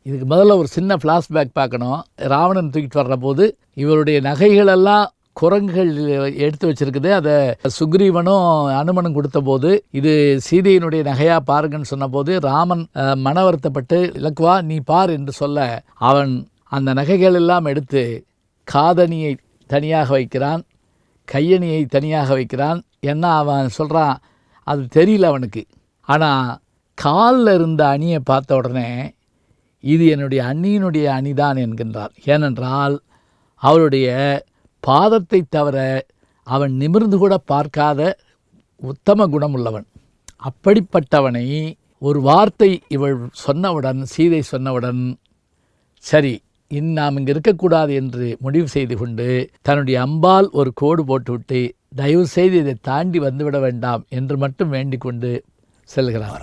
இதுக்கு முதல்ல ஒரு சின்ன ஃப்ளாஷ்பேக் பார்க்கணும். ராவணன் தூக்கிட்டு வர்ற போது இவருடைய நகைகளெல்லாம் குரங்குகள் எடுத்து வச்சிருக்குது. அதை சுக்ரீவனும் அனுமனும் கொடுத்த போது இது சீதையினுடைய நகையா பாருங்கன்னு சொன்னபோது ராமன் மன வருத்தப்பட்டு இலக்குவா நீ பார் என்று சொல்ல அவன் அந்த நகைகள் எல்லாம் எடுத்து காதணியை தனியாக வைக்கிறான், கையணியை தனியாக வைக்கிறான். ஏன்னா அவன் சொல்கிறான் அது தெரியல அவனுக்கு. ஆனால் காலில் இருந்த அணியை பார்த்த உடனே இது என்னுடைய அண்ணியினுடைய அணிதான் என்கின்றான். ஏனென்றால் அவருடைய பாதத்தை தவிர அவன் நிமிர்ந்து கூட பார்க்காத உத்தம குணமுள்ளவன். அப்படிப்பட்டவனை ஒரு வார்த்தை இவள் சொன்னவுடன், சீதை சொன்னவுடன், சரி நாம் இங்கே இருக்கக்கூடாது என்று முடிவு செய்து கொண்டு தன்னுடைய அம்பால் ஒரு கோடு போட்டுவிட்டு தயவு செய்து இதை தாண்டி வந்துவிட வேண்டாம் என்று மட்டும் வேண்டிக் கொண்டு செல்கிறார்.